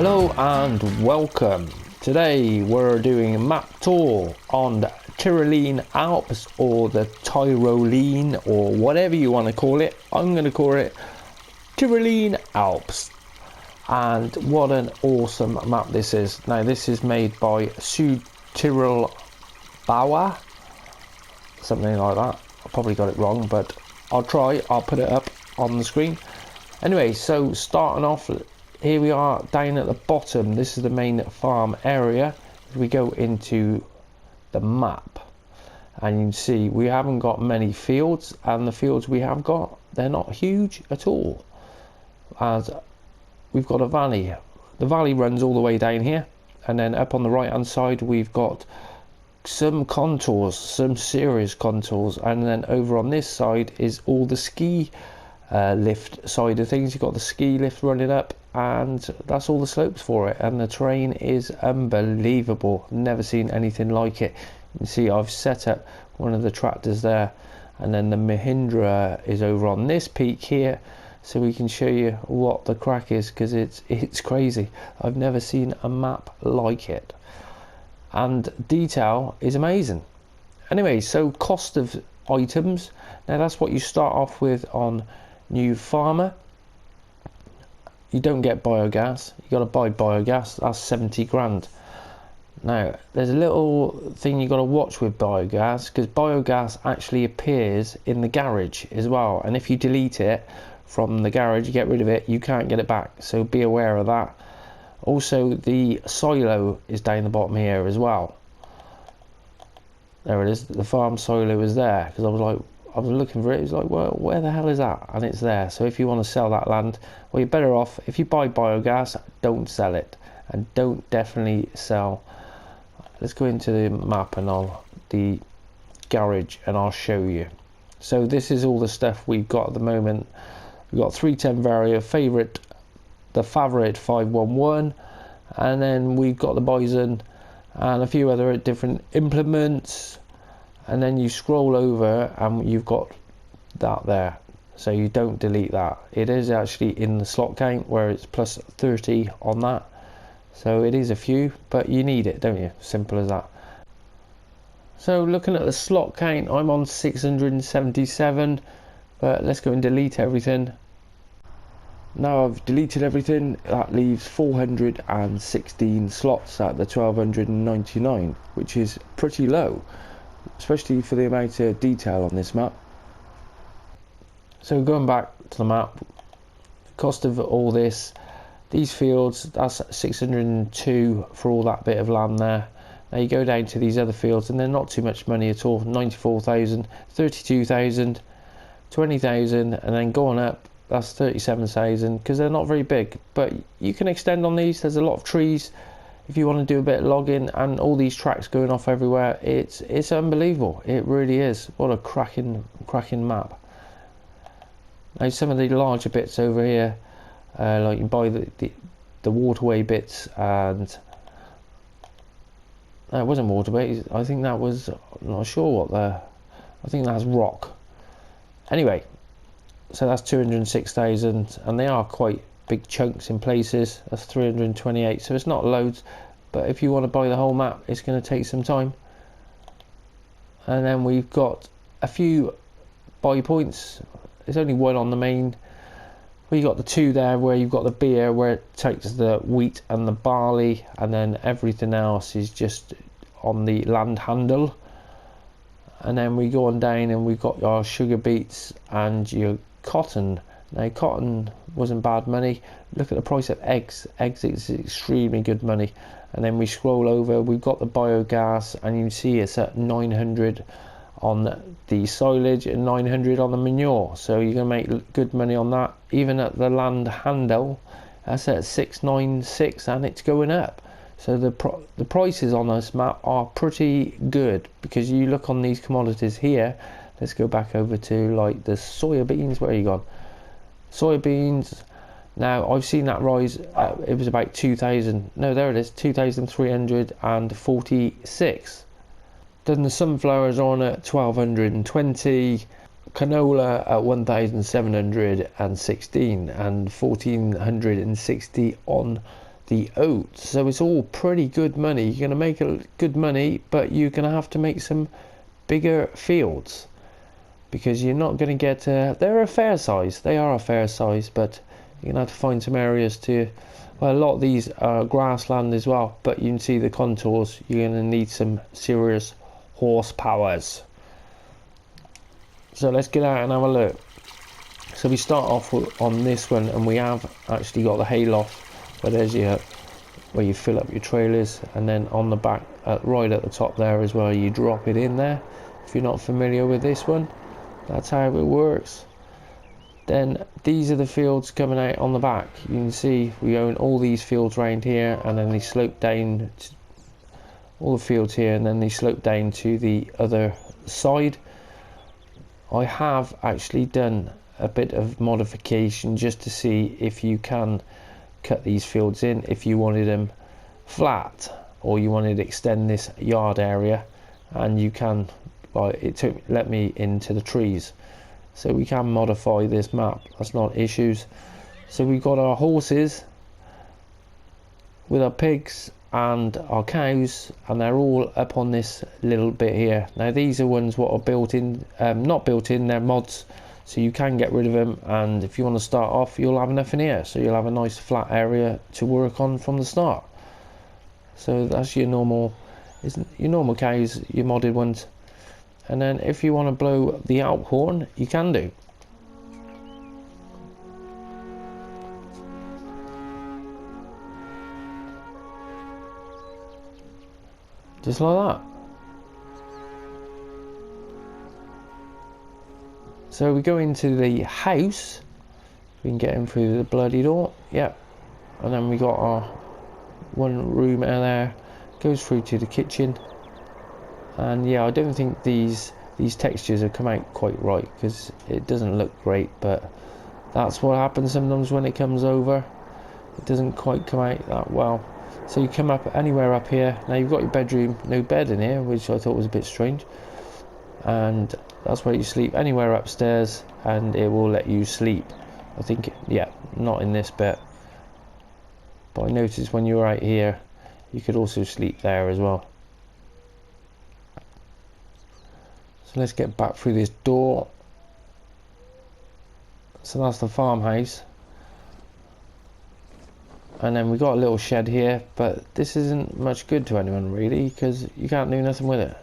Hello and welcome. Today we're doing a map tour on the Tyrolean Alps, or the Tyrolean, or whatever you want to call it. I'm going to call it Tyrolean Alps. And what an awesome map this is. Now this is made by Suedtirolerbauer, something like that. I probably got it wrong, but I'll try. I'll put it up on the screen. Anyway, so starting off, here we are down at the bottom. This is the main farm area. We go into the map and you can see we haven't got many fields, and the fields we have got, they're not huge at all, as we've got a valley. The valley runs all the way down here, and then up on the right hand side we've got some contours, some serious contours, and then over on this side is all the ski lift side of things. You've got the ski lift running up, and that's all the slopes for it, and the terrain is unbelievable. Never seen anything like it. You can see I've set up one of the tractors there, and then the Mahindra is over on this peak here, so we can show you what the crack is, because it's crazy. I've never seen a map like it, and detail is amazing. Anyway, so cost of items, now that's what you start off with on New Farmer. You don't get biogas, you got to buy biogas. That's 70 grand. Now there's a little thing you got to watch with biogas, because biogas actually appears in the garage as well, and if you delete it from the garage, you get rid of it, you can't get it back, so be aware of that. Also, the silo is down the bottom here as well. There it is, the farm silo is there, because I was looking for it. It was like, well, where the hell is that? And it's there. So if you want to sell that land, well, you're better off, if you buy biogas, don't sell it, and don't definitely sell. Let's go into the map and the garage, and I'll show you. So this is all the stuff we've got at the moment. We've got 310 Vario, the Favorite 511, and then we've got the Bison and a few other different implements. And then you scroll over and you've got that there, so you don't delete that. It is actually in the slot count, where it's plus 30 on that, so it is a few, but you need it, don't you? Simple as that. So looking at the slot count, I'm on 677, but let's go and delete everything. Now I've deleted everything, that leaves 416 slots at the 1299, which is pretty low, especially for the amount of detail on this map. So going back to the map, cost of all this, these fields, that's 602 for all that bit of land there. Now you go down to these other fields and they're not too much money at all. 94,000, 32,000, 20,000, and then going up, that's 37,000, because they're not very big, but you can extend on these. There's a lot of trees if you want to do a bit of logging, and all these tracks going off everywhere. It's unbelievable, it really is. What a cracking map. Now some of the larger bits over here, like you buy the waterway bits, and it wasn't waterway, I think that was, I'm not sure what I think that's rock. Anyway, so that's 206,000, and they are quite big chunks in places. That's 328, so it's not loads, but if you want to buy the whole map, it's going to take some time. And then we've got a few buy points. There's only one on the main. Well, you got the two there where you've got the beer, where it takes the wheat and the barley, and then everything else is just on the land handle. And then we go on down and we've got our sugar beets and your cotton. Now cotton wasn't bad money. Look at the price of eggs. Eggs is extremely good money. And then we scroll over, we've got the biogas, and you can see it's at 900 on the silage and 900 on the manure, so you're going to make good money on that. Even at the land handle, that's at 696, and it's going up. So the prices on this map are pretty good, because you look on these commodities here. Let's go back over to like the soybeans. Where are you gone? Soybeans. Now I've seen that rise. It was about 2,000. No, there it is, 2,346. Then the sunflowers on at 1,220. Canola at 1,716 and 1,460 on the oats. So it's all pretty good money. You're going to make good money, but you're going to have to make some bigger fields, because you're not going to get they're a fair size, they are a fair size, but you're going to have to find some areas to, well, a lot of these are grassland as well, but you can see the contours. You're going to need some serious horsepowers. So let's get out and have a look. So we start off on this one, and we have actually got the hayloft, where there's your, where you fill up your trailers, and then on the back, right at the top there is where you drop it in there. If you're not familiar with this one, that's how it works. Then these are the fields coming out on the back. You can see we own all these fields around here, and then they slope down to all the fields here, and then they slope down to the other side. I have actually done a bit of modification just to see if you can cut these fields in if you wanted them flat, or you wanted to extend this yard area, and you can. Well, it let me into the trees, so we can modify this map. That's not issues. So we've got our horses with our pigs and our cows, and they're all up on this little bit here. Now these are ones what are built in, not built in, they're mods, so you can get rid of them, and if you want to start off, you'll have enough in here, so you'll have a nice flat area to work on from the start. So that's your normal, your normal cows, your modded ones. And then if you want to blow the Alp horn, you can do. Just like that. So we go into the house. We can get in through the bloody door. Yep. And then we got our one room out there. Goes through to the kitchen. And yeah, I don't think these textures have come out quite right, because it doesn't look great, but that's what happens sometimes when it comes over. It doesn't quite come out that well. So you come up anywhere up here. Now you've got your bedroom, no bed in here, which I thought was a bit strange. And that's where you sleep, anywhere upstairs, and it will let you sleep. I think, yeah, not in this bit. But I noticed when you were out here, you could also sleep there as well. So let's get back through this door. So that's the farmhouse. And then we got a little shed here, but this isn't much good to anyone really, because you can't do nothing with it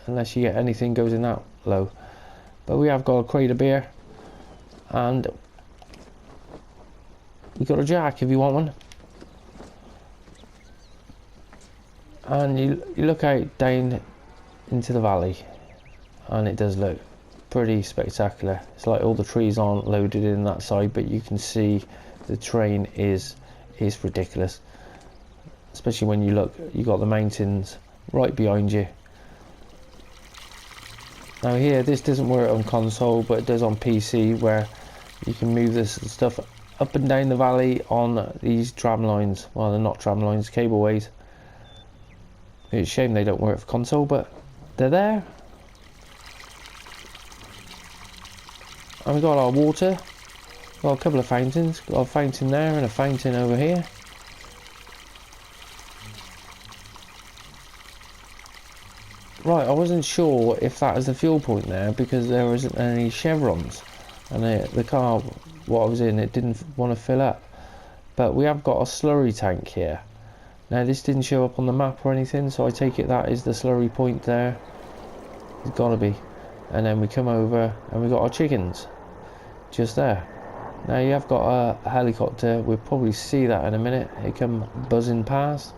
unless you get anything goes in that low. But we have got a crate of beer, and we got a jack if you want one. And you look out down into the valley, and it does look pretty spectacular. It's like all the trees aren't loaded in that side, but you can see the terrain is ridiculous, especially when you look, you got the mountains right behind you. Now here, this doesn't work on console, but it does on PC, where you can move this stuff up and down the valley on these tram lines. Well, they're not tram lines, cableways. It's a shame they don't work for console, but they're there. And we got our water. Got a couple of fountains. Got a fountain there and a fountain over here. Right, I wasn't sure if that is the fuel point there, because there isn't any chevrons, and the car what I was in, it didn't want to fill up. But we have got a slurry tank here. Now this didn't show up on the map or anything, so I take it that is the slurry point there. It's gotta be. And then we come over and we got our chickens just there. Now you have got a helicopter. We'll probably see that in a minute. It come buzzing past.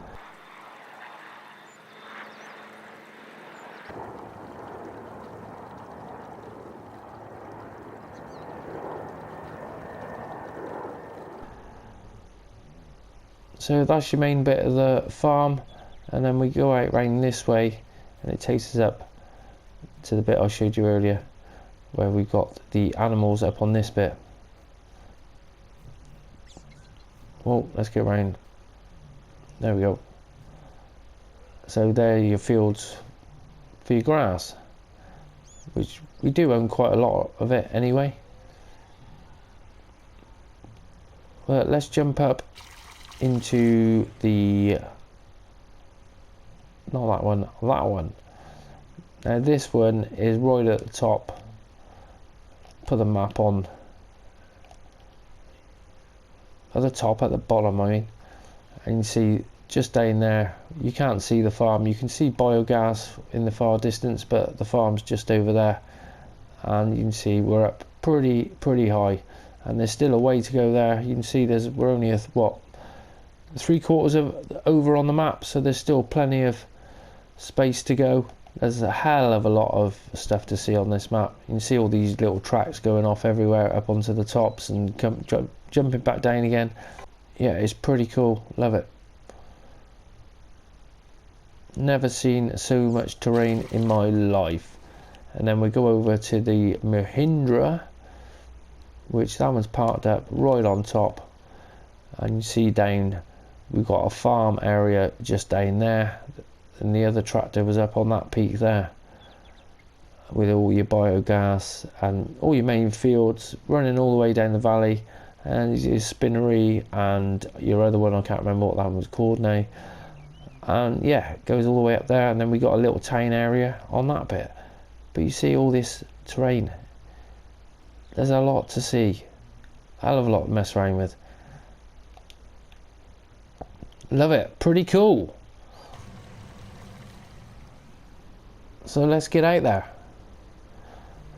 So that's your main bit of the farm, and then we go out round this way, and it takes us up to the bit I showed you earlier, where we got the animals up on this bit. Well, let's get round. There we go. So there are your fields for your grass, which we do own quite a lot of it anyway. But let's jump up into the, not that one, that one. Now this one is right at the top. Put the map on at the top, at the bottom I mean, and you see just down there, you can't see the farm. You can see Biogas in the far distance, but the farm's just over there, and you can see we're up pretty high, and there's still a way to go there. You can see we're only what, 3/4 of over on the map, so there's still plenty of space to go. There's a hell of a lot of stuff to see on this map. You can see all these little tracks going off everywhere up onto the tops and jumping back down again. Yeah, it's pretty cool. Love it. Never seen so much terrain in my life. And then we go over to the Mahindra, which that one's parked up right on top. And you see down, we've got a farm area just down there. And the other tractor was up on that peak there with all your biogas and all your main fields running all the way down the valley, and your spinnery and your other one, I can't remember what that one was called now, and yeah, it goes all the way up there. And then we got a little town area on that bit, but you see all this terrain, there's a lot to see, a hell of a lot to mess around with. Love it, pretty cool. So let's get out there.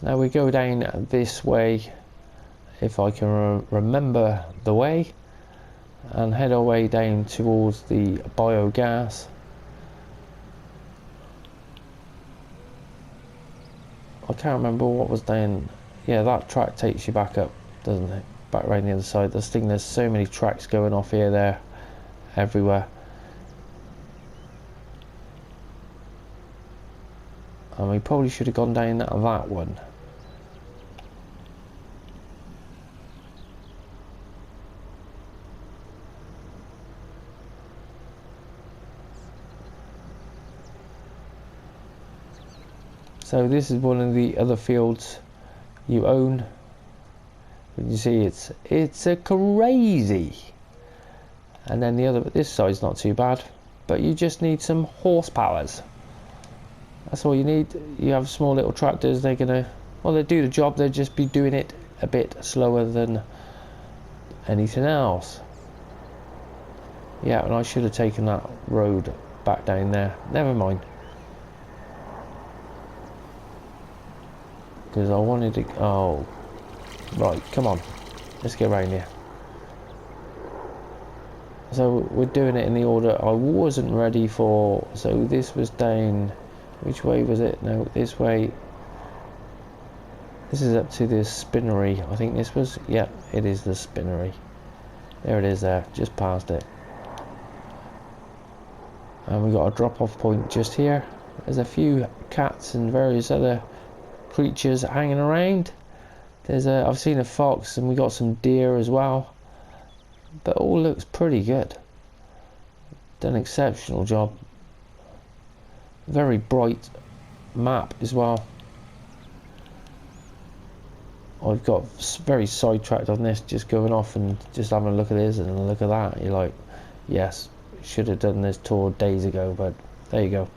Now we go down this way, if I can remember the way, and head our way down towards the biogas. I can't remember what was down. Yeah, that track takes you back up, doesn't it? Back around the other side. This thing, there's so many tracks going off here, there, everywhere. And we probably should have gone down that one. So this is one of the other fields you own. You see it's a crazy. And then the other, this side's not too bad, but you just need some horsepowers. That's all you need. You have small little tractors, they're gonna, well, they do the job, they'll just be doing it a bit slower than anything else. Yeah, and I should have taken that road back down there. Never mind. Because I wanted to, oh, right, come on. Let's get around here. So we're doing it in the order I wasn't ready for. So this was down, which way was it? No, this way. This is up to the spinnery. I think this was, yeah, it is the spinnery. There it is there, just past it. And we got a drop-off point just here. There's a few cats and various other creatures hanging around. There's a, I've seen a fox, and we got some deer as well. But all looks pretty good. Done an exceptional job. Very bright map as well. I've got very sidetracked on this, just going off and just having a look at this and a look at that. You're like, yes, should have done this tour days ago, but there you go.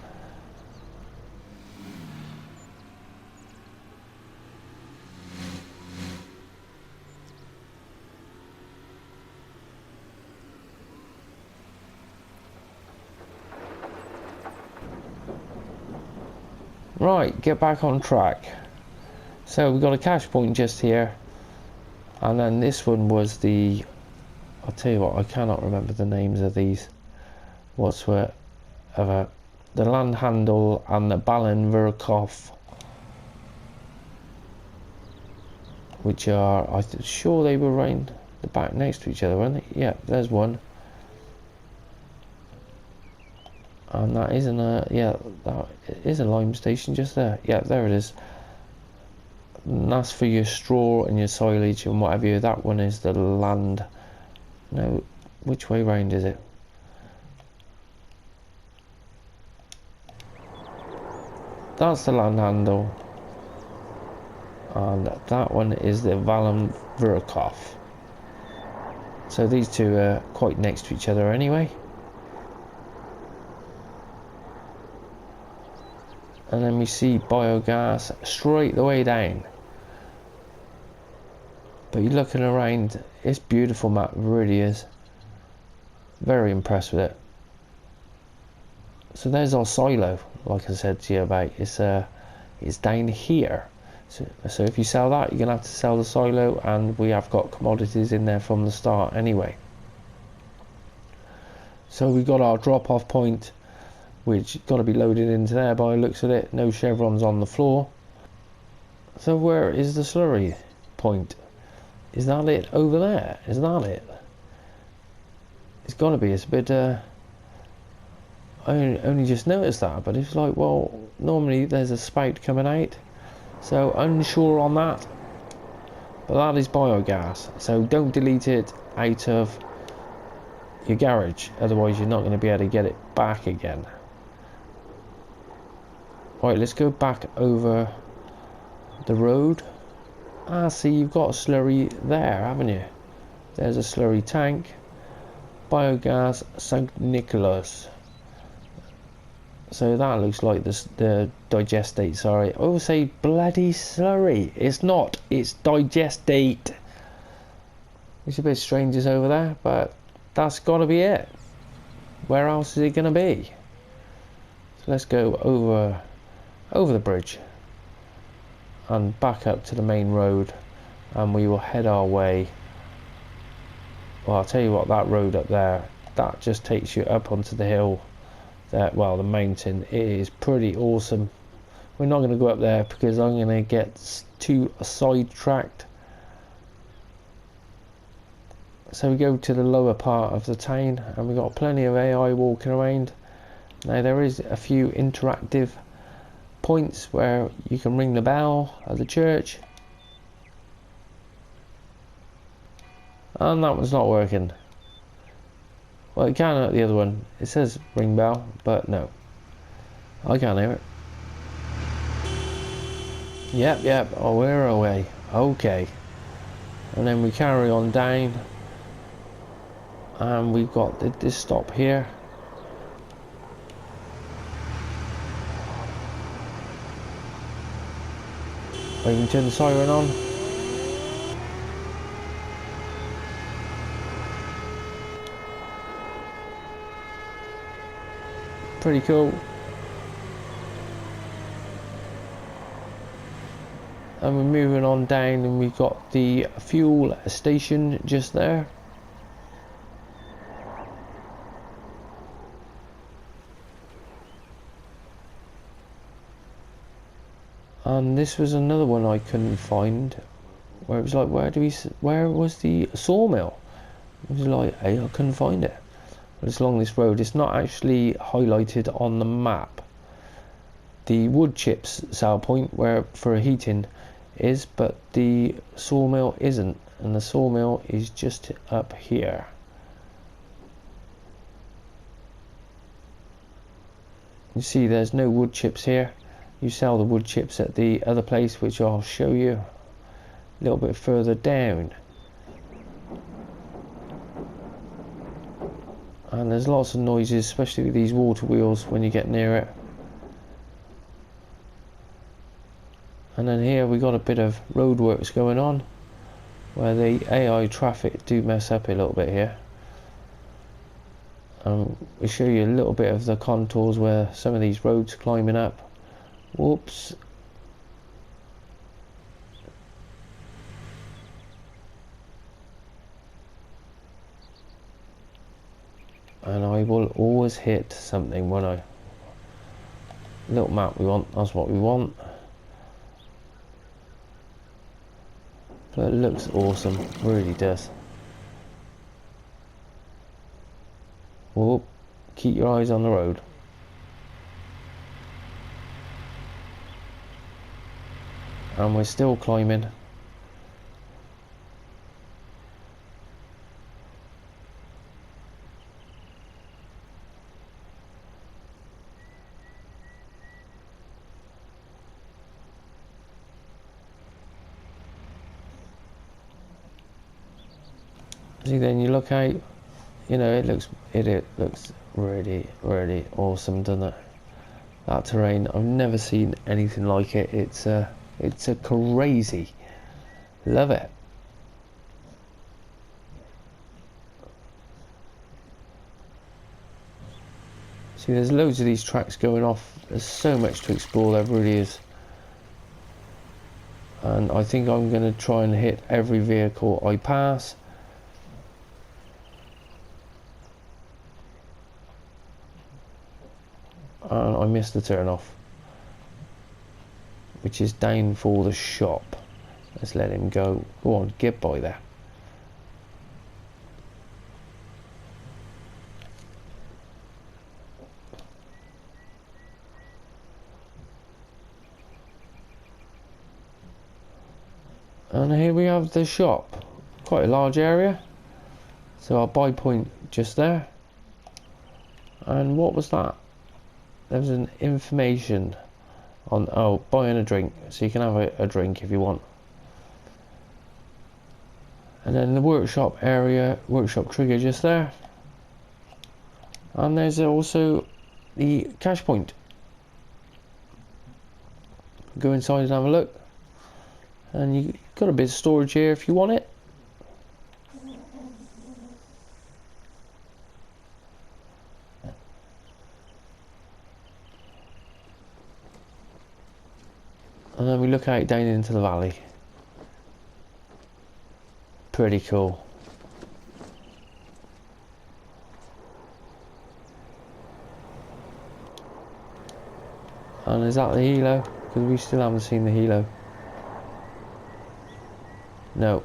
Right, get back on track. So we've got a cache point just here, and then this one was the, I'll tell you what, I cannot remember the names of these whatsoever. The land handle and the Balin Virkov, which are, I'm sure they were around the back next to each other, weren't they? Yeah, there's one. And that isn't a, yeah, that is a lime station just there. Yeah, there it is. And that's for your straw and your silage and whatever. That one is the land. No, which way round is it? That's the land handle. And that one is the Valem Virkov. So these two are quite next to each other anyway. And then we see Biogas straight the way down. But you're looking around, it's beautiful map, it really is. Very impressed with it. So there's our silo, like I said to you about. It's down here. So if you sell that, you're gonna have to sell the silo, and we have got commodities in there from the start anyway. So we got our drop-off point, which got to be loaded into there by the looks of it. No chevrons on the floor. So where is the slurry point? Is that it over there? Is that it? It's got to be. It's a bit. I only just noticed that, but it's like, well, normally there's a spout coming out, so unsure on that. But that is biogas, so don't delete it out of your garage, otherwise you're not going to be able to get it back again. Right, let's go back over the road. Ah, see, you've got a slurry there, haven't you? There's a slurry tank. Biogas St. Nicholas. So that looks like the digestate, sorry. I will say bloody slurry. It's not, it's digestate. It's a bit strange it's over there, but that's got to be it. Where else is it going to be? So let's go over the bridge and back up to the main road, and we will head our way. Well, I'll tell you what, that road up there, that just takes you up onto the hill there, well, the mountain. It is pretty awesome. We're not going to go up there because I'm going to get too sidetracked. So we go to the lower part of the town, and we've got plenty of AI walking around. Now there is a few interactive points where you can ring the bell at the church, and that one's not working. Well, it can at the other one. It says ring bell, but no, I can't hear it. Yep, oh, we're away. Okay, and then we carry on down, and we've got this stop here. I can turn the siren on. Pretty cool. And we're moving on down, and we've got the fuel station just there. And this was another one I couldn't find, where it was like, where was the sawmill? It was like, hey, I couldn't find it. But it's along this road. It's not actually highlighted on the map. The wood chips sale point where for heating is, but the sawmill isn't, and the sawmill is just up here. You see there's no wood chips here. You sell the wood chips at the other place, which I'll show you a little bit further down. And there's lots of noises, especially with these water wheels when you get near it. And then here we got a bit of roadworks going on, where the AI traffic do mess up a little bit here. We show you a little bit of the contours where some of these roads climbing up. Whoops. And I will always hit something when I... Little map we want, that's what we want. But it looks awesome, really does. Whoop. Keep your eyes on the road. And we're still climbing. See, then you look out, you know, it looks really, really awesome, doesn't it? That terrain, I've never seen anything like it. It's a crazy. Love it. See, there's loads of these tracks going off. There's so much to explore, there really is. And I think I'm going to try and hit every vehicle I pass. And I missed the turn off, which is down for the shop. Let's let him go. Go on, get by there. And here we have the shop. Quite a large area. So our buy point just there. And what was that? There was an information on, oh, buying a drink. So you can have a drink if you want. And then the workshop area, workshop trigger just there. And there's also the cash point. Go inside and have a look. And you got a bit of storage here if you want it. And then we look out down into the valley. Pretty cool. And is that the helo? Because we still haven't seen the helo. No.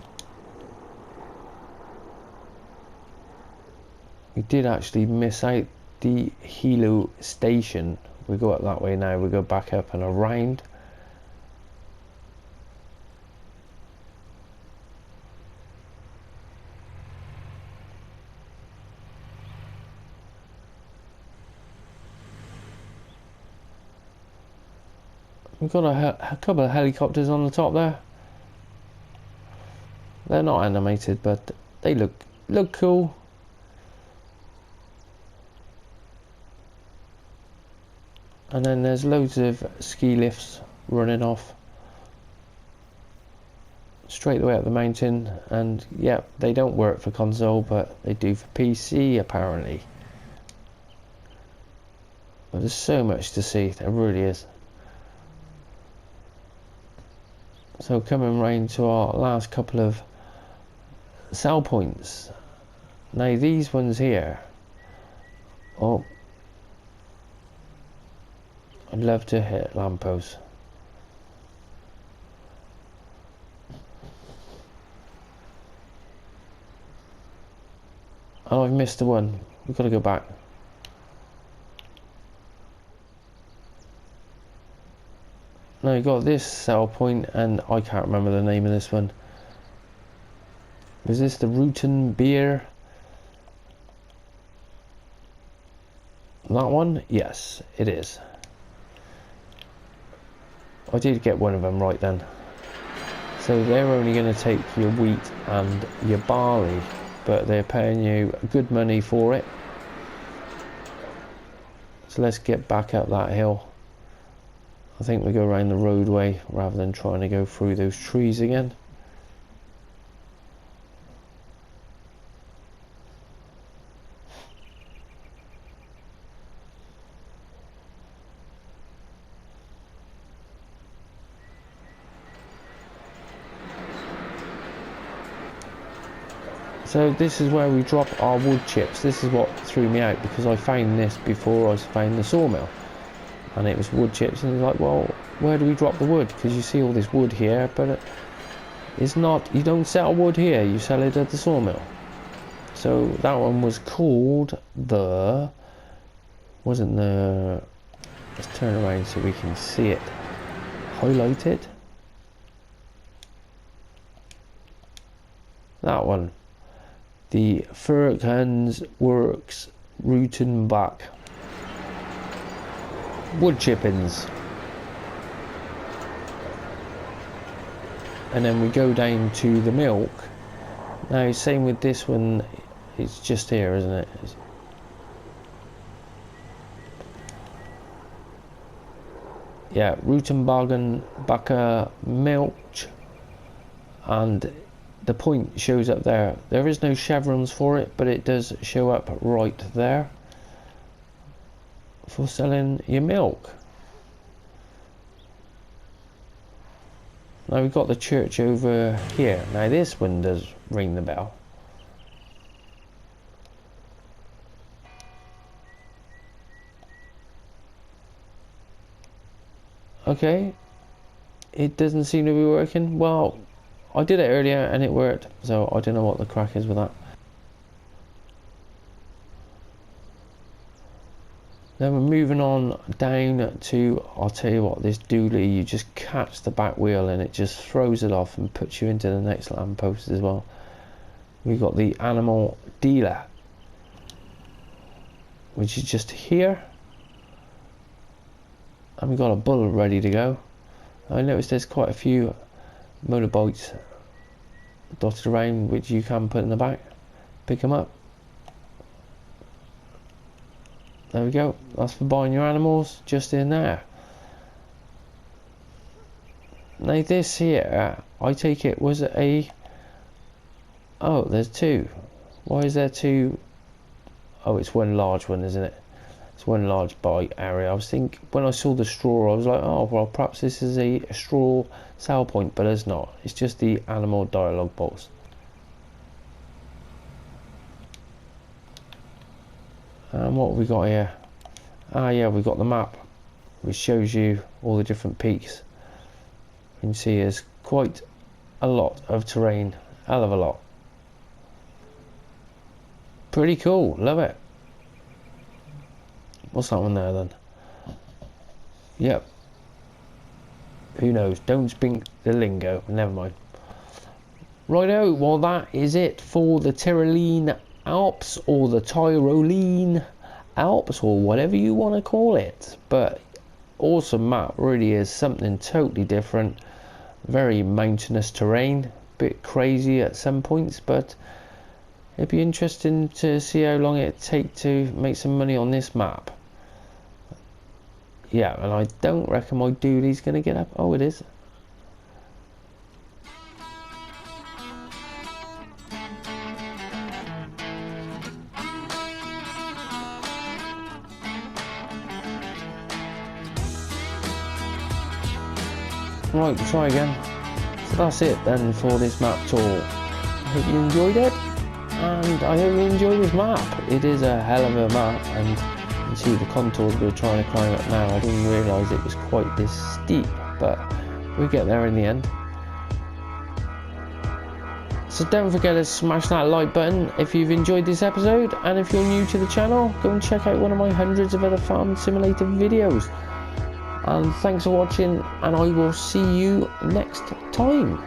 We did actually miss out the helo station. We go up that way now, we go back up and around. We've got a couple of helicopters on the top there. They're not animated, but they look cool. And then there's loads of ski lifts running off straight away up the mountain. And yeah, they don't work for console, but they do for PC apparently. But there's so much to see, there really is. So coming round to our last couple of sell points. Now these ones here, oh, I'd love to hit lampposts. Oh, I've missed the one. We've got to go back. Now you got this sell point, and I can't remember the name of this one. Was this the Rutan beer? That one? Yes, it is. I did get one of them right then. So they're only going to take your wheat and your barley, but they're paying you good money for it. So let's get back up that hill. I think we go around the roadway rather than trying to go through those trees again. So this is where we drop our wood chips. This is what threw me out, because I found this before I found the sawmill. And it was wood chips, and it's like, well, where do we drop the wood? Because you see all this wood here, but it's not, you don't sell wood here, you sell it at the sawmill. So that one was called the, wasn't the, let's turn around so we can see it highlighted. That one, the Furkans Works Rutenbach wood chippings. And then we go down to the milk. Now same with this one, it's just here, isn't it? Yeah, Rutenbacher Milch, and the point shows up there. There is no chevrons for it, but it does show up right there for selling your milk. Now we've got the church over here. Now this one does ring the bell. Okay, it doesn't seem to be working. Well, I did it earlier and it worked, so I don't know what the crack is with that. Then we're moving on down to, I'll tell you what, this dually, you just catch the back wheel and it just throws it off and puts you into the next lamppost as well. We've got the animal dealer, which is just here. And we've got a bull ready to go. I noticed there's quite a few motorbikes dotted around which you can put in the back, pick them up. There we go, that's for buying your animals just in there. Now this here, I take it was a, oh there's two. Why is there two? Oh, it's one large one, isn't it? It's one large bike area. I was thinking, when I saw the straw, I was like, oh well, perhaps this is a straw sell point, but it's not. It's just the animal dialogue box. And what have we got here? Ah yeah, we've got the map, which shows you all the different peaks. You can see there's quite a lot of terrain, hell of a lot. Pretty cool, love it. What's that one there then? Yep. Who knows? Don't speak the lingo. Never mind. Righto, well that is it for the Tyrolean Alps, or the Tyrolean Alps, or whatever you want to call it. But awesome map, really is something totally different. Very mountainous terrain, bit crazy at some points, but it'd be interesting to see how long it'd take to make some money on this map. Yeah, and I don't reckon my dually's going to get up. Oh, it is. Right, we'll try again. So that's it then for this map tour. I hope you enjoyed it, and I hope you enjoy this map. It is a hell of a map, and you can see the contours we're trying to climb up now. I didn't realise it was quite this steep, but we get there in the end. So don't forget to smash that like button if you've enjoyed this episode, and if you're new to the channel, go and check out one of my hundreds of other farm simulator videos. And thanks for watching, and I will see you next time.